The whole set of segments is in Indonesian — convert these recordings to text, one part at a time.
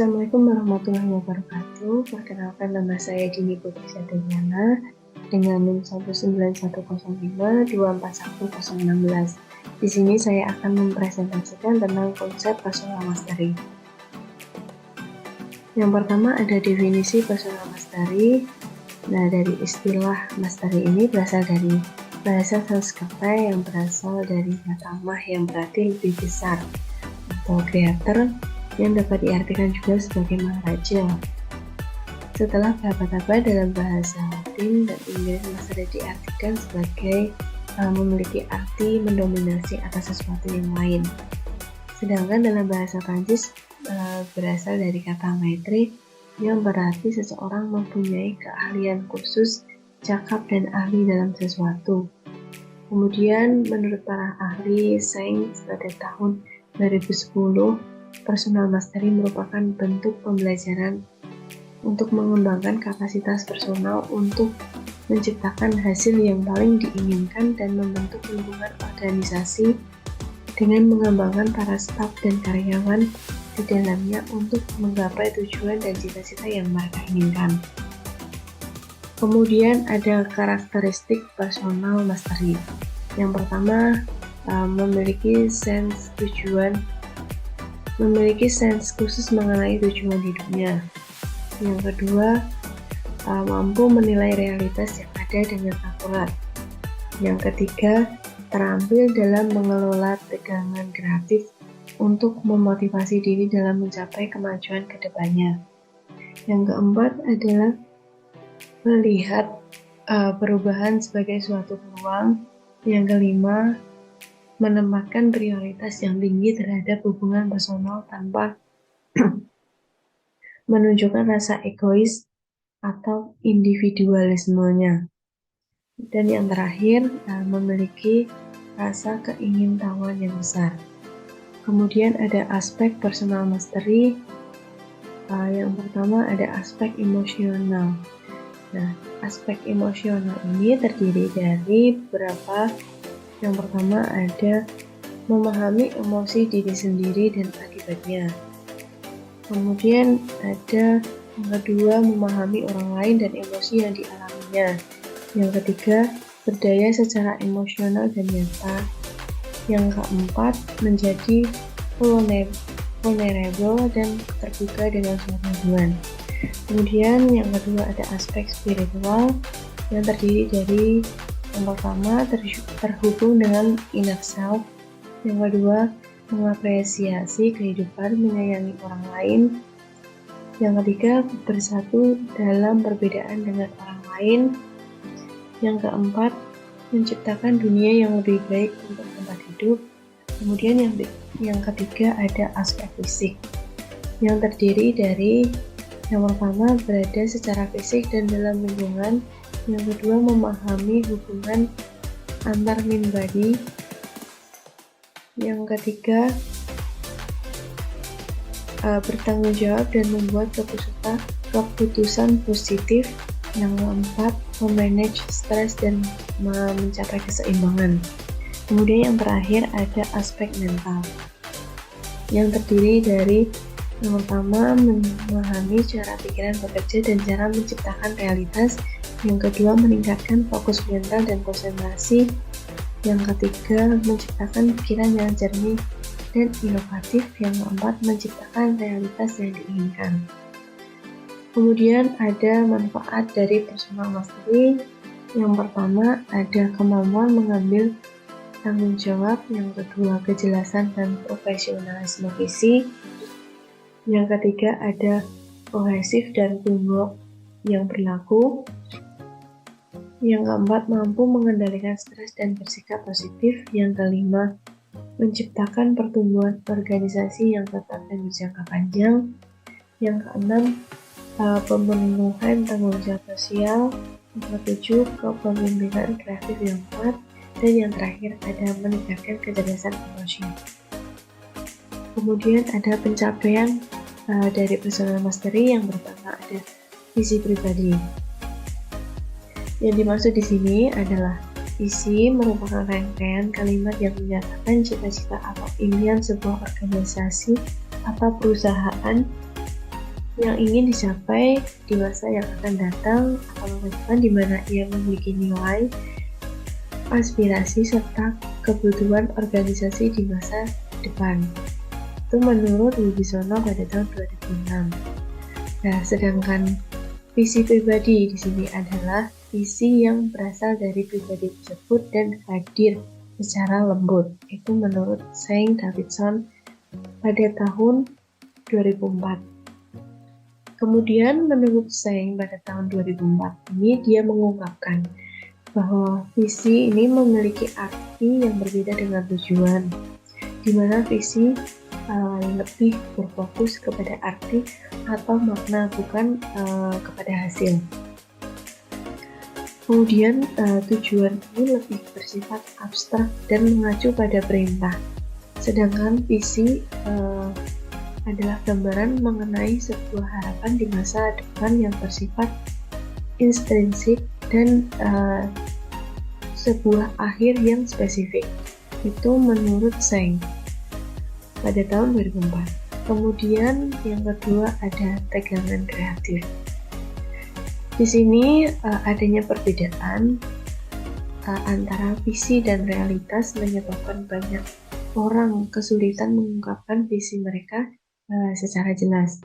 Assalamualaikum warahmatullahi wabarakatuh. Perkenalkan, nama saya Dini Putri Satriana dengan NIM 19105241016. Di sini saya akan mempresentasikan tentang konsep personal mastery. Yang pertama ada definisi personal mastery. Nah, dari istilah mastery ini berasal dari bahasa Sanskerta yang berasal dari kata mah yang berarti lebih besar atau greater, yang dapat diartikan juga sebagai maharaja. Setelah berabad-abad dalam bahasa Latin dan Inggris, mastery diartikan sebagai memiliki arti mendominasi atas sesuatu yang lain. Sedangkan dalam bahasa Prancis berasal dari kata maître yang berarti seseorang mempunyai keahlian khusus, cakap dan ahli dalam sesuatu. Kemudian menurut para ahli sains pada tahun 2010, personal mastery merupakan bentuk pembelajaran untuk mengembangkan kapasitas personal untuk menciptakan hasil yang paling diinginkan dan membentuk lingkungan organisasi dengan mengembangkan para staf dan karyawan di dalamnya untuk menggapai tujuan dan cita-cita yang mereka inginkan. Kemudian ada karakteristik personal mastery. Yang pertama, memiliki sense khusus mengenai tujuan hidupnya. Yang kedua, mampu menilai realitas yang ada dengan akurat. Yang ketiga, terampil dalam mengelola tegangan kreatif untuk memotivasi diri dalam mencapai kemajuan ke depannya. Yang keempat adalah melihat perubahan sebagai suatu peluang. Yang kelima, menempatkan prioritas yang tinggi terhadap hubungan personal tanpa menunjukkan rasa egois atau individualismenya. Dan yang terakhir, memiliki rasa keingintahuan yang besar. Kemudian ada aspek personal mastery. Yang pertama ada aspek emosional. Nah, aspek emosional ini terdiri dari beberapa. Yang pertama ada memahami emosi diri sendiri dan akibatnya. Kemudian ada yang kedua, memahami orang lain dan emosi yang dialaminya. Yang ketiga, berdaya secara emosional dan nyata. Yang keempat, menjadi vulnerable dan terbuka dengan suatu hubungan. Kemudian yang kedua ada aspek spiritual yang terdiri dari yang pertama terhubung dengan inner self. Yang kedua, mengapresiasi kehidupan, menyayangi orang lain. Yang ketiga, bersatu dalam perbedaan dengan orang lain. Yang keempat, menciptakan dunia yang lebih baik untuk tempat hidup. Kemudian yang ketiga ada aspek fisik yang terdiri dari yang pertama berada secara fisik dan dalam lingkungan. Yang kedua, memahami hubungan antar mind body. Yang ketiga, bertanggung jawab dan membuat keputusan positif. Yang keempat, memanage stres dan mencapai keseimbangan. Kemudian yang terakhir ada aspek mental yang terdiri dari yang pertama, memahami cara pikiran bekerja dan cara menciptakan realitas. Yang kedua, meningkatkan fokus mental dan konsentrasi. Yang ketiga, menciptakan pikiran yang jernih dan inovatif. Yang keempat, menciptakan realitas yang diinginkan. Kemudian ada manfaat dari personal mastery. Yang pertama, ada kemampuan mengambil tanggung jawab. Yang kedua, kejelasan dan profesionalisme visi. Yang ketiga, ada kohesif dan teamwork yang berlaku. Yang keempat, mampu mengendalikan stres dan bersikap positif. Yang kelima, menciptakan pertumbuhan organisasi yang tetap dan berjangka panjang. Yang keenam, pemenuhan tanggung jawab sosial. Yang ketujuh, kepemimpinan kreatif yang kuat. Dan yang terakhir ada meningkatkan kecerdasan emosi. Kemudian ada pencapaian dari personal mastery. Yang pertama ada visi pribadi. Yang dimaksud di sini adalah visi merupakan rangkaian kalimat yang menyatakan cita-cita atau impian sebuah organisasi atau perusahaan yang ingin dicapai di masa yang akan datang atau masa depan, di mana ia memiliki nilai, aspirasi, serta kebutuhan organisasi di masa depan. Itu menurut Wibisono pada tahun 2006. Nah, sedangkan visi pribadi di sini adalah visi yang berasal dari pribadi tersebut dan hadir secara lembut. Itu menurut Saint Davidson pada tahun 2004. Kemudian menurut Saint pada tahun 2004 ini dia mengungkapkan bahwa visi ini memiliki arti yang berbeda dengan tujuan, di mana visi lebih berfokus kepada arti atau makna, bukan kepada hasil. Kemudian tujuan ini lebih bersifat abstrak dan mengacu pada perintah, sedangkan visi adalah gambaran mengenai sebuah harapan di masa depan yang bersifat intrinsik dan sebuah akhir yang spesifik. Itu menurut Saint pada tahun 2004. Kemudian yang kedua ada tegangan kreatif. Di sini adanya perbedaan antara visi dan realitas menyebabkan banyak orang kesulitan mengungkapkan visi mereka secara jelas,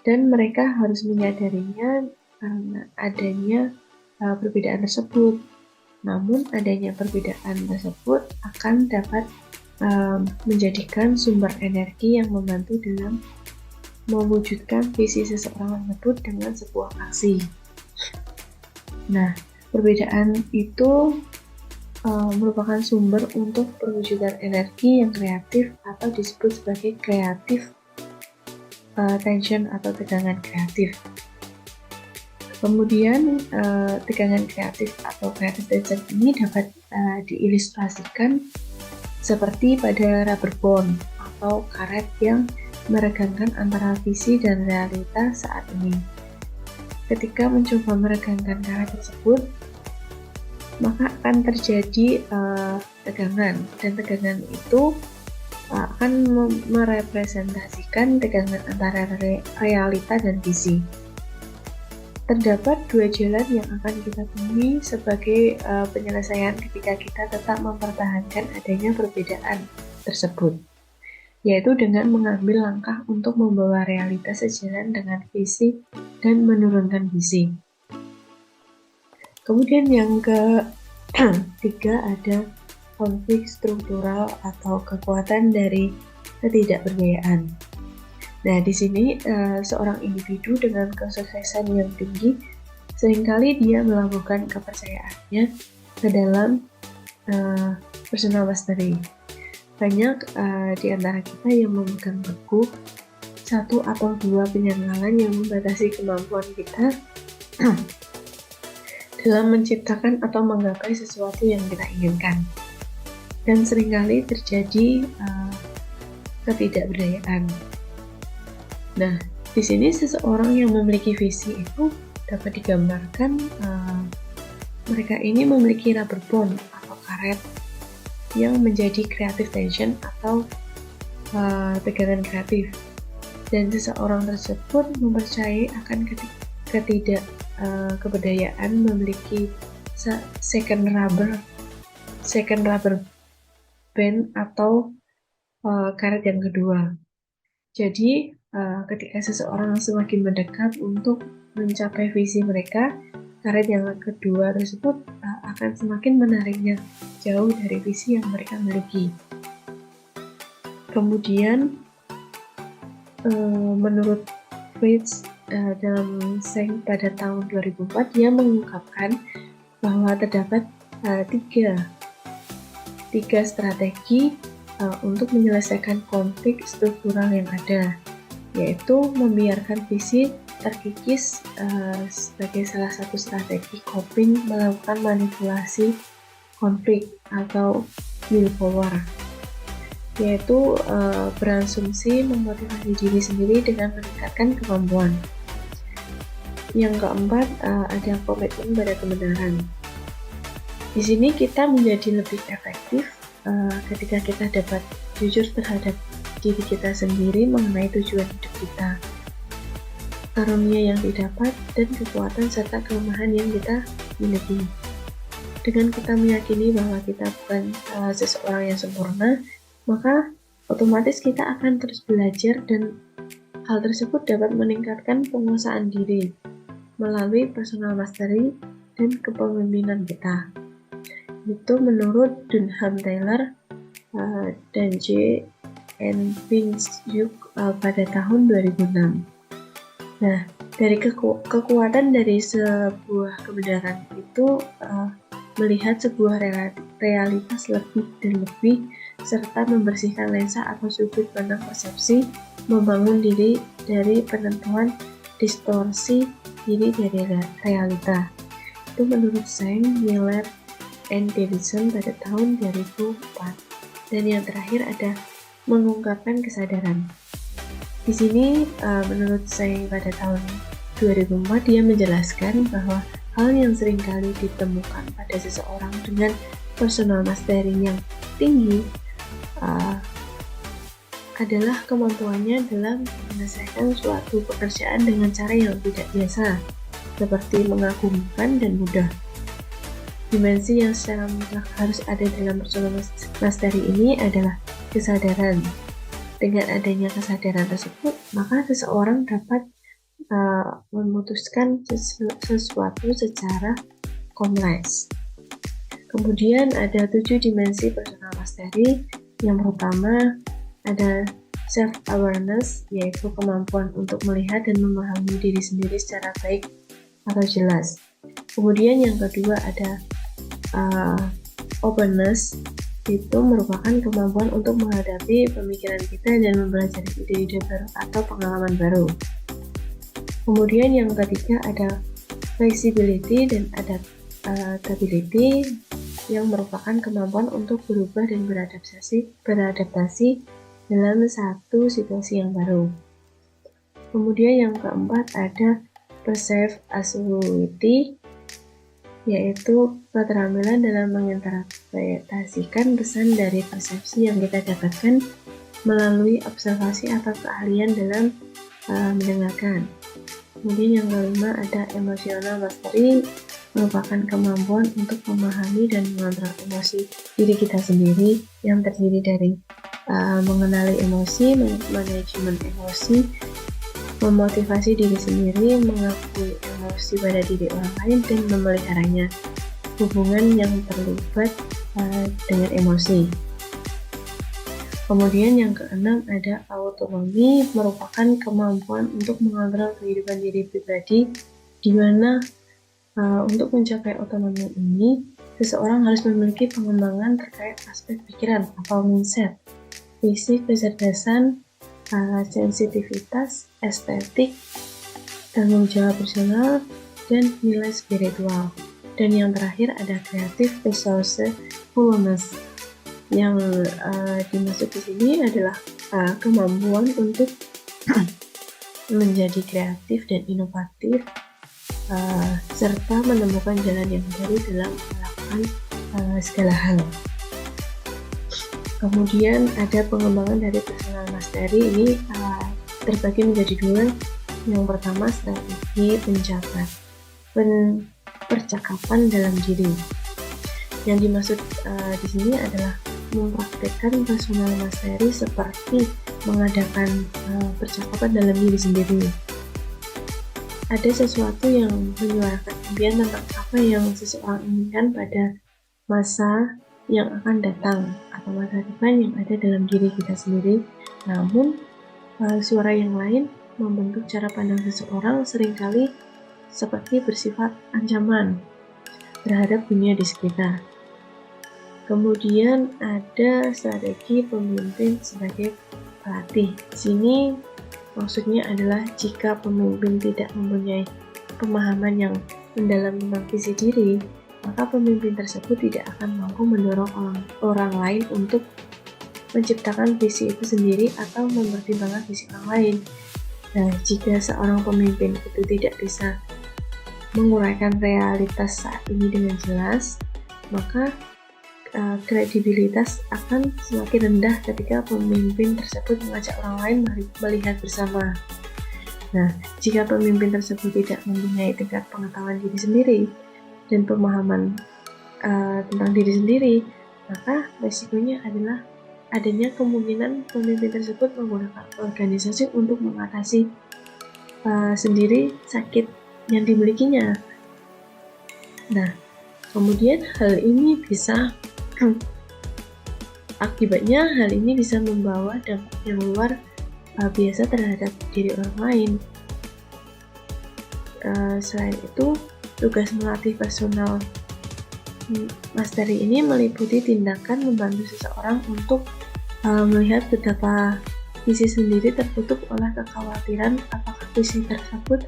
dan mereka harus menyadarinya karena adanya perbedaan tersebut. Namun adanya perbedaan tersebut akan dapat menjadikan sumber energi yang membantu dalam mewujudkan visi seseorang tersebut dengan sebuah aksi. Nah, perbedaan itu merupakan sumber untuk perwujudan energi yang kreatif atau disebut sebagai kreatif tension atau tegangan kreatif. Kemudian tegangan kreatif atau creative tension ini dapat diilustrasikan seperti pada rubber bond atau karet yang meregangkan antara visi dan realita saat ini. Ketika mencoba meregangkan karet tersebut, maka akan terjadi tegangan, dan tegangan itu akan merepresentasikan tegangan antara realita dan visi. Terdapat dua jalan yang akan kita temui sebagai penyelesaian ketika kita tetap mempertahankan adanya perbedaan tersebut, yaitu dengan mengambil langkah untuk membawa realitas sejalan dengan visi dan menurunkan visi. Kemudian yang ketiga ada konflik struktural atau kekuatan dari ketidakberdayaan. Nah, di sini seorang individu dengan kesuksesan yang tinggi seringkali dia melakukan kepercayaannya ke dalam personal mastery. Banyak di antara kita yang memegang teguh satu atau dua penyanggalan yang membatasi kemampuan kita dalam menciptakan atau menggapai sesuatu yang kita inginkan. Dan seringkali terjadi ketidakberdayaan. Nah, di sini seseorang yang memiliki visi itu dapat digambarkan mereka ini memiliki rubber bond atau karet yang menjadi creative tension atau tegangan kreatif. Dan seseorang tersebut mempercayai akan keberdayaan memiliki second rubber band atau karet yang kedua. Jadi ketika seseorang semakin mendekat untuk mencapai visi mereka, karet yang kedua tersebut akan semakin menariknya jauh dari visi yang mereka miliki. Kemudian menurut Fritz dalam Saint pada tahun 2004, dia mengungkapkan bahwa terdapat tiga strategi untuk menyelesaikan konflik struktural yang ada, yaitu membiarkan visi terkikis sebagai salah satu strategi coping, melakukan manipulasi konflik atau willpower, yaitu berasumsi memotivasi diri sendiri dengan meningkatkan kemampuan. Yang keempat ada komitmen pada kebenaran. Di sini kita menjadi lebih efektif ketika kita dapat jujur terhadap diri kita sendiri mengenai tujuan hidup kita. karunia yang didapat, dan kekuatan serta kelemahan yang kita miliki. Dengan kita meyakini bahwa kita bukan seseorang yang sempurna, maka otomatis kita akan terus belajar, dan hal tersebut dapat meningkatkan penguasaan diri melalui personal mastery dan kepemimpinan kita. Itu menurut Dunham Taylor dan J. N. Pinchuk pada tahun 2006. Nah, dari kekuatan dari sebuah kebenaran itu melihat sebuah realitas lebih dan lebih, serta membersihkan lensa atau sudut pandang persepsi, membangun diri dari penentuan distorsi diri dari realita. Itu menurut Zhang, Miller, and Davidson pada tahun 2004. Dan yang terakhir ada mengungkapkan kesadaran. Di sini menurut saya pada tahun 2004 dia menjelaskan bahwa hal yang seringkali ditemukan pada seseorang dengan personal mastery yang tinggi adalah kemampuannya dalam menyelesaikan suatu pekerjaan dengan cara yang tidak biasa, seperti mengagumkan dan mudah. Dimensi yang secara mutlak harus ada dalam personal mastery ini adalah kesadaran. Dengan adanya kesadaran tersebut, maka seseorang dapat memutuskan sesuatu secara kompleks. Kemudian ada 7 dimensi personal mastery. Yang pertama ada self-awareness, yaitu kemampuan untuk melihat dan memahami diri sendiri secara baik atau jelas. Kemudian yang kedua ada openness, itu merupakan kemampuan untuk menghadapi pemikiran kita dan mempelajari ide-ide baru atau pengalaman baru. Kemudian yang ketiga ada flexibility dan adaptability, yang merupakan kemampuan untuk berubah dan beradaptasi dalam satu situasi yang baru. Kemudian yang keempat ada perceived ability, yaitu keterampilan dalam menginterpretasikan pesan dari persepsi yang kita dapatkan melalui observasi atau keahlian dalam mendengarkan. Kemudian yang kelima ada emotional mastery, merupakan kemampuan untuk memahami dan mengontrol emosi diri kita sendiri, yang terdiri dari mengenali emosi, manajemen emosi, memotivasi diri sendiri, mengakui emosi pada diri orang lain, dan memeliharanya. Hubungan yang terlibat dengan emosi. Kemudian yang keenam ada autonomi, merupakan kemampuan untuk mengontrol kehidupan diri pribadi, di mana untuk mencapai otonomi ini, seseorang harus memiliki pengembangan terkait aspek pikiran atau mindset, fisik, kecerdasan, sensitivitas, estetik, tanggung jawab personal, dan nilai spiritual. Dan yang terakhir ada creative resourcefulness, yang dimaksud di sini adalah kemampuan untuk menjadi kreatif dan inovatif, serta menemukan jalan yang baru dalam melakukan segala hal. Kemudian ada pengembangan dari personal mastery, ini terbagi menjadi 2. Yang pertama strategi percakapan dalam diri. Yang dimaksud di sini adalah mempraktikkan personal mastery seperti mengadakan percakapan dalam diri sendiri. Ada sesuatu yang menyuarakan impian tentang apa yang seseorang inginkan pada masa yang akan datang atau masa depan yang ada dalam diri kita sendiri. Namun, suara yang lain membentuk cara pandang seseorang, seringkali seperti bersifat ancaman terhadap dunia di sekitar. Kemudian ada strategi pemimpin sebagai pelatih. Di sini maksudnya adalah jika pemimpin tidak mempunyai pemahaman yang mendalam tentang visi diri, maka pemimpin tersebut tidak akan mampu mendorong orang lain untuk menciptakan visi itu sendiri atau mempertimbangkan visi orang lain. Nah, jika seorang pemimpin itu tidak bisa menguraikan realitas saat ini dengan jelas, maka kredibilitas akan semakin rendah ketika pemimpin tersebut mengajak orang lain melihat bersama. Nah, jika pemimpin tersebut tidak mempunyai tingkat pengetahuan diri sendiri dan pemahaman tentang diri sendiri, maka resikonya adalah adanya kemungkinan pemimpin tersebut menggunakan organisasi untuk mengatasi sendiri sakit yang dimilikinya. Nah, kemudian akibatnya hal ini bisa membawa dampak yang luar biasa terhadap diri orang lain. Selain itu, tugas melatih personal mastery ini meliputi tindakan membantu seseorang untuk melihat betapa visi sendiri tertutup oleh kekhawatiran apakah visi tersebut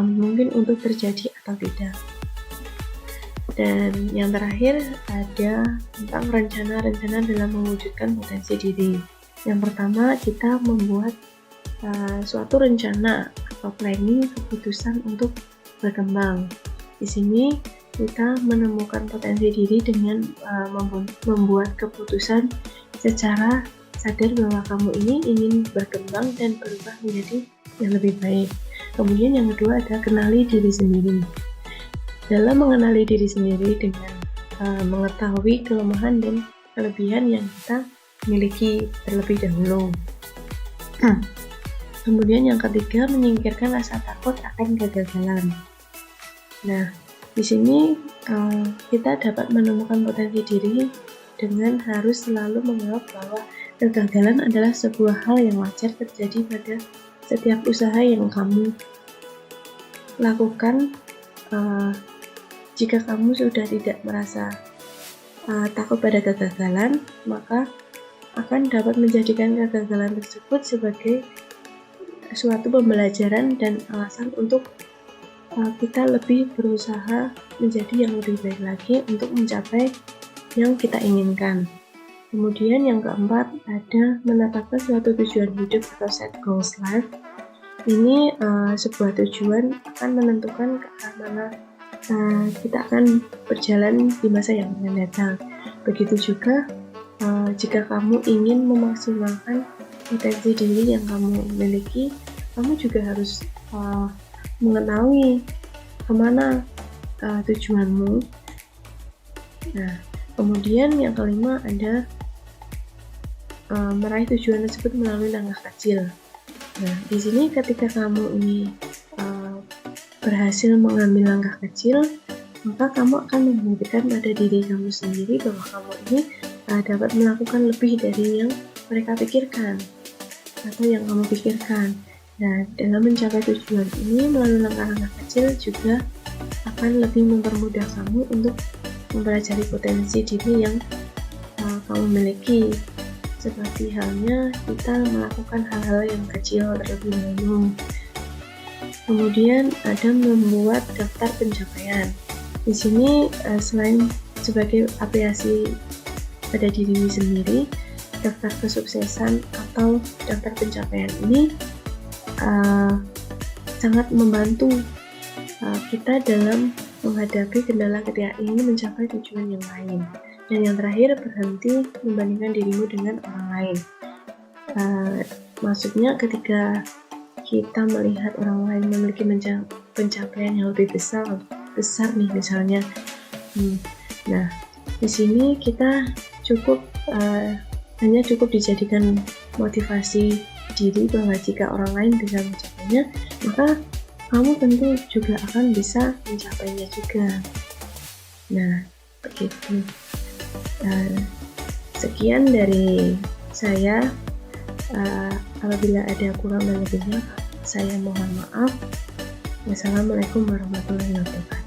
mungkin untuk terjadi atau tidak. Dan yang terakhir ada tentang rencana-rencana dalam mewujudkan potensi diri. Yang pertama, kita membuat suatu rencana atau planning keputusan untuk berkembang. Di sini kita menemukan potensi diri dengan membuat keputusan secara sadar bahwa kamu ini ingin berkembang dan berubah menjadi yang lebih baik. Kemudian yang kedua ada kenali diri sendiri. Dalam mengenali diri sendiri dengan mengetahui kelemahan dan kelebihan yang kita miliki terlebih dahulu. Kemudian yang ketiga, menyingkirkan rasa takut akan kegagalan. Nah, di sini kita dapat menemukan potensi diri dengan harus selalu menganggap bahwa kegagalan adalah sebuah hal yang wajar terjadi pada setiap usaha yang kamu lakukan. Jika kamu sudah tidak merasa takut pada kegagalan, maka akan dapat menjadikan kegagalan tersebut sebagai suatu pembelajaran dan alasan untuk kita lebih berusaha menjadi yang lebih baik lagi untuk mencapai yang kita inginkan. Kemudian yang keempat ada menetapkan suatu tujuan hidup atau set goals life. Ini sebuah tujuan akan menentukan ke arah mana kita akan berjalan di masa yang akan datang. Begitu juga jika kamu ingin memaksimalkan potensi diri yang kamu miliki, kamu juga harus mengetahui kemana tujuanmu. Nah, kemudian yang kelima ada meraih tujuan tersebut melalui langkah kecil. Nah, di sini ketika kamu ini berhasil mengambil langkah kecil, maka kamu akan membuktikan pada diri kamu sendiri bahwa kamu ini dapat melakukan lebih dari yang mereka pikirkan atau yang kamu pikirkan. Nah, dalam mencapai tujuan ini melalui langkah-langkah kecil juga akan lebih mempermudah kamu untuk mempelajari potensi diri yang kamu miliki. Seperti halnya kita melakukan hal-hal yang kecil terlebih dahulu. Kemudian ada membuat daftar pencapaian. Di sini selain sebagai apresiasi pada diri sendiri, daftar kesuksesan atau daftar pencapaian ini sangat membantu kita dalam menghadapi kendala ketika ingin mencapai tujuan yang lain. Dan yang terakhir, berhenti membandingkan dirimu dengan orang lain. Maksudnya ketika kita melihat orang lain memiliki pencapaian yang lebih besar nih misalnya. Nah, di sini kita hanya cukup dijadikan motivasi diri bahwa jika orang lain bisa mencapainya, maka kamu tentu juga akan bisa mencapainya juga. Nah, begitu. Sekian dari saya. Apabila ada kurang dan lebihnya, saya mohon maaf. Wassalamualaikum warahmatullahi wabarakatuh.